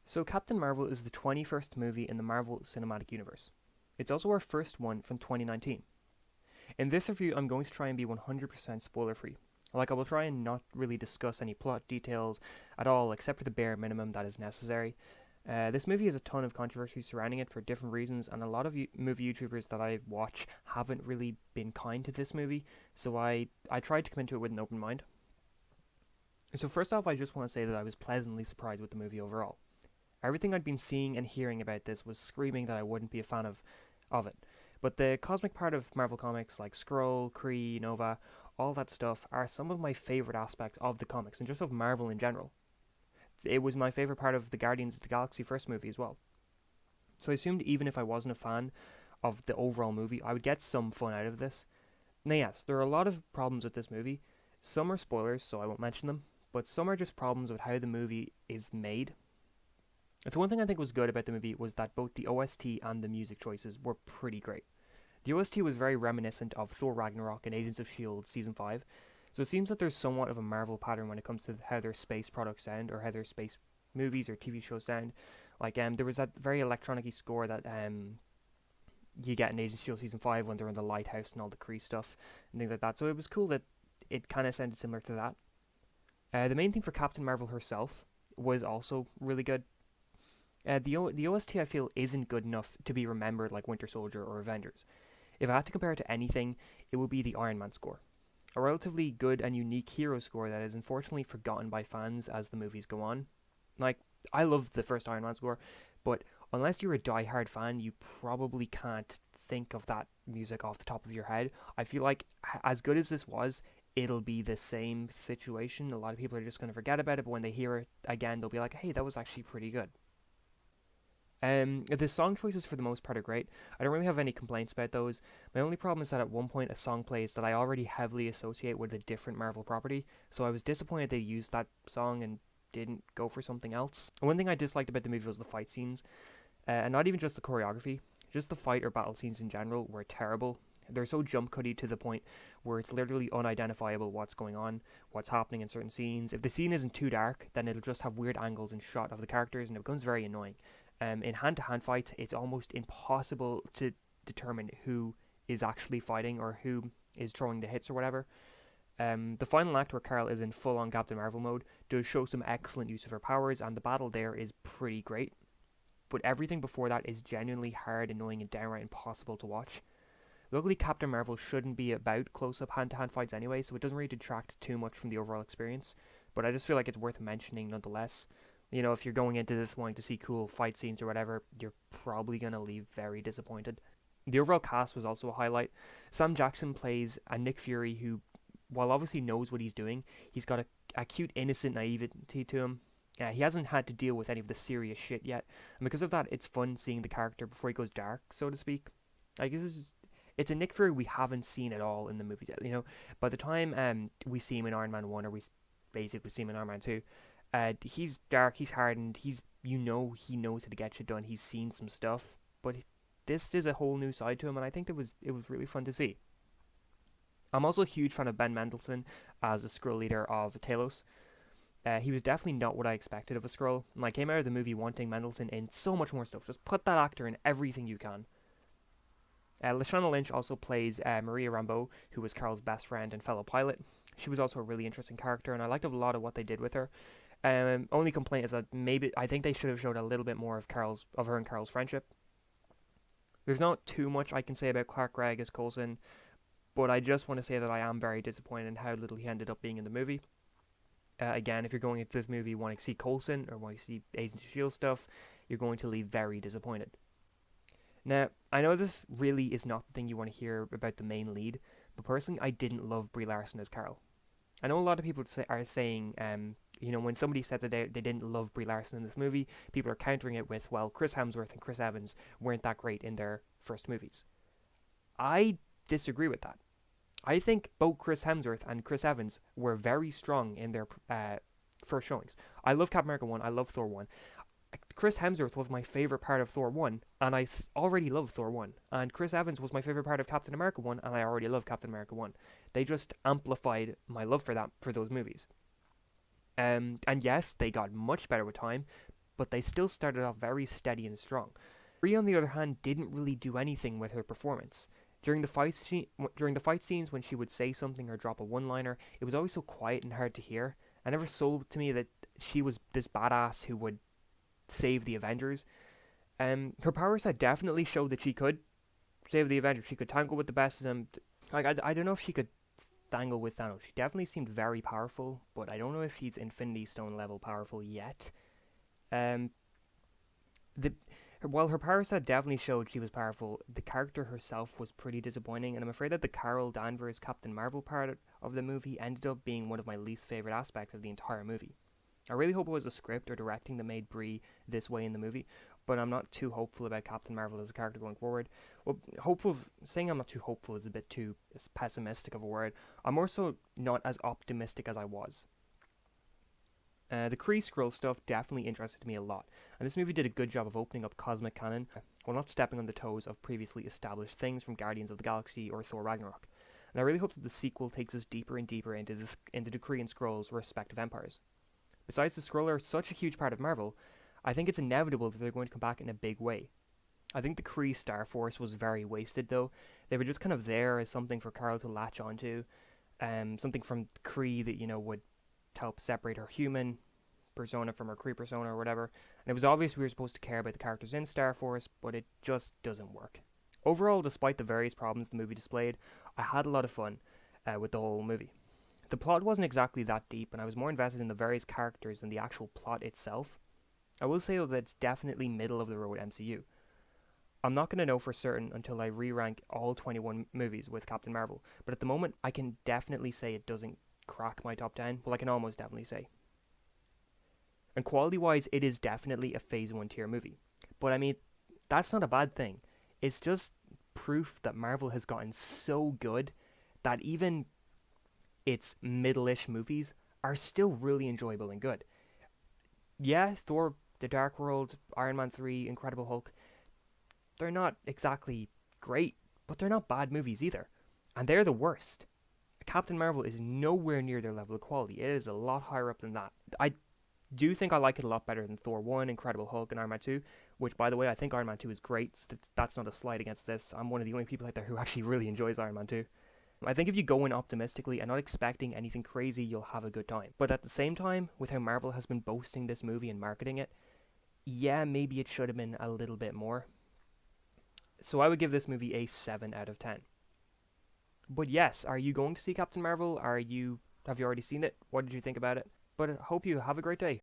So, Captain Marvel is the 21st movie in the Marvel Cinematic Universe. It's also our first one from 2019. In this review, I'm going to try and be 100% spoiler free. I will try and not really discuss any plot details at all, except for the bare minimum that is necessary. This movie has a ton of controversy surrounding it for different reasons, and a lot of movie YouTubers that I watch haven't really been kind to this movie, so I tried to come into it with an open mind. So, first off, I just want to say that I was pleasantly surprised with the movie overall. Everything I'd been seeing and hearing about this was screaming that I wouldn't be a fan of it. But the cosmic part of Marvel Comics, like Skrull, Kree, Nova, all that stuff, are some of my favourite aspects of the comics and just of Marvel in general. It was my favourite part of the Guardians of the Galaxy first movie as well. So I assumed even if I wasn't a fan of the overall movie, I would get some fun out of this. Now, yes, there are a lot of problems with this movie. Some are spoilers, so I won't mention them, but some are just problems with how the movie is made. The one thing I think was good about the movie was that both the OST and the music choices were pretty great. The OST was very reminiscent of Thor Ragnarok and Agents of S.H.I.E.L.D. Season 5, so it seems that there's somewhat of a Marvel pattern when it comes to how their space products sound or how their space movies or TV shows sound. There was that very electronic score that you get in Agents of S.H.I.E.L.D. Season 5 when they're in the lighthouse and all the Kree stuff and things like that, so it was cool that it kind of sounded similar to that. The main thing for Captain Marvel herself was also really good. The OST I feel isn't good enough to be remembered like Winter Soldier or Avengers. If I had to compare it to anything, it would be the Iron Man score. A relatively good and unique hero score that is unfortunately forgotten by fans as the movies go on. I love the first Iron Man score, but unless you're a die-hard fan, you probably can't think of that music off the top of your head. I feel like, as good as this was, it'll be the same situation. A lot of people are just going to forget about it, but when they hear it again, they'll be like, hey, that was actually pretty good. The song choices for the most part are great. I don't really have any complaints about those. My only problem is that at one point a song plays that I already heavily associate with a different Marvel property, so I was disappointed they used that song and didn't go for something else. One thing I disliked about the movie was the fight scenes, and not even just the choreography, just the fight or battle scenes in general were terrible. They're so jump cutty to the point where it's literally unidentifiable what's going on, what's happening in certain scenes. If the scene isn't too dark, then it'll just have weird angles and shot of the characters, and it becomes very annoying. In hand-to-hand fights, it's almost impossible to determine who is actually fighting or who is throwing the hits or whatever. The final act, where Carol is in full-on Captain Marvel mode, does show some excellent use of her powers, and the battle there is pretty great. But everything before that is genuinely hard, annoying, and downright impossible to watch. Luckily, Captain Marvel shouldn't be about close-up hand-to-hand fights anyway, so it doesn't really detract too much from the overall experience. But I just feel like it's worth mentioning nonetheless. You know, if you're going into this wanting to see cool fight scenes or whatever, you're probably going to leave very disappointed. The overall cast was also a highlight. Sam Jackson plays a Nick Fury who, while obviously knows what he's doing, he's got a cute, innocent naivety to him. He hasn't had to deal with any of the serious shit yet, and because of that, it's fun seeing the character before he goes dark, so to speak. It's a Nick Fury we haven't seen at all in the movie yet. You know, by the time we see him in Iron Man 1, or we basically see him in Iron Man 2, he's dark, he's hardened, he knows how to get shit done, he's seen some stuff, but this is a whole new side to him, and I think it was really fun to see. I'm also a huge fan of Ben Mendelsohn as the Skrull leader of Talos. He was definitely not what I expected of a Skrull, and I came out of the movie wanting Mendelsohn in so much more stuff. Just put that actor in everything you can. Lashana Lynch also plays Maria Rambeau, who was Carol's best friend and fellow pilot. She was also a really interesting character, and I liked a lot of what they did with her. Only complaint is that maybe I think they should have showed a little bit more of her and Carol's friendship. There's not too much I can say about Clark Gregg as Coulson, but I just want to say that I am very disappointed in how little he ended up being in the movie. Again, if you're going into this movie wanting to see Coulson or wanting to see Agents of S.H.I.E.L.D. stuff, you're going to leave very disappointed. Now, I know this really is not the thing you want to hear about the main lead, but personally, I didn't love Brie Larson as Carol. I know a lot of people are saying, when somebody said that they didn't love Brie Larson in this movie, people are countering it with, well, Chris Hemsworth and Chris Evans weren't that great in their first movies. I disagree with that. I think both Chris Hemsworth and Chris Evans were very strong in their first showings. I love Captain America 1, I love Thor 1. Chris Hemsworth was my favourite part of Thor 1, and I already love Thor 1. And Chris Evans was my favourite part of Captain America 1, and I already love Captain America 1. They just amplified my love for those movies. And yes, they got much better with time, but they still started off very steady and strong. Brie, on the other hand, didn't really do anything with her performance. During the fight scenes, when she would say something or drop a one-liner, it was always so quiet and hard to hear. I never sold to me that she was this badass who would save the Avengers. Her power set definitely showed that she could save the Avengers. She could tangle with the best of them. Like I don't know if she could tangle with Thanos. She definitely seemed very powerful, but I don't know if she's Infinity Stone level powerful yet. Um, while her power set definitely showed she was powerful, the character herself was pretty disappointing, and I'm afraid that the Carol Danvers Captain Marvel part of the movie ended up being one of my least favorite aspects of the entire movie. I really hope it was the script or directing that made Brie this way in the movie, but I'm not too hopeful about Captain Marvel as a character going forward. Well, saying I'm not too hopeful is a bit too pessimistic of a word. I'm more so not as optimistic as I was. The Kree Skrull stuff definitely interested me a lot, and this movie did a good job of opening up cosmic canon while not stepping on the toes of previously established things from Guardians of the Galaxy or Thor Ragnarok. And I really hope that the sequel takes us deeper and deeper into the Kree and Skrulls' respective empires. Besides, the Skrull are such a huge part of Marvel, I think it's inevitable that they're going to come back in a big way. I think the Kree Star Force was very wasted, though. They were just kind of there as something for Carol to latch onto, something from Kree that, would help separate her human persona from her Kree persona or whatever. And it was obvious we were supposed to care about the characters in Star Force, but it just doesn't work. Overall, despite the various problems the movie displayed, I had a lot of fun with the whole movie. The plot wasn't exactly that deep, and I was more invested in the various characters than the actual plot itself. I will say, though, that it's definitely middle of the road MCU. I'm not going to know for certain until I re-rank all 21 movies with Captain Marvel, but at the moment I can definitely say it doesn't crack my top 10. Well, I can almost definitely say. And quality-wise, it is definitely a Phase 1 tier movie. But I mean, that's not a bad thing. It's just proof that Marvel has gotten so good that even its middle-ish movies are still really enjoyable and good. Yeah, Thor, The Dark World, Iron Man 3, Incredible Hulk, they're not exactly great, but they're not bad movies either. And they're the worst. Captain Marvel is nowhere near their level of quality. It is a lot higher up than that. I do think I like it a lot better than Thor 1, Incredible Hulk, and Iron Man 2, which, by the way, I think Iron Man 2 is great. So that's not a slight against this. I'm one of the only people out there who actually really enjoys Iron Man 2. I think if you go in optimistically and not expecting anything crazy, you'll have a good time. But at the same time, with how Marvel has been boasting this movie and marketing it, yeah, maybe it should have been a little bit more. So I would give this movie a 7 out of 10. But yes, are you going to see Captain Marvel? Have you already seen it? What did you think about it? But I hope you have a great day.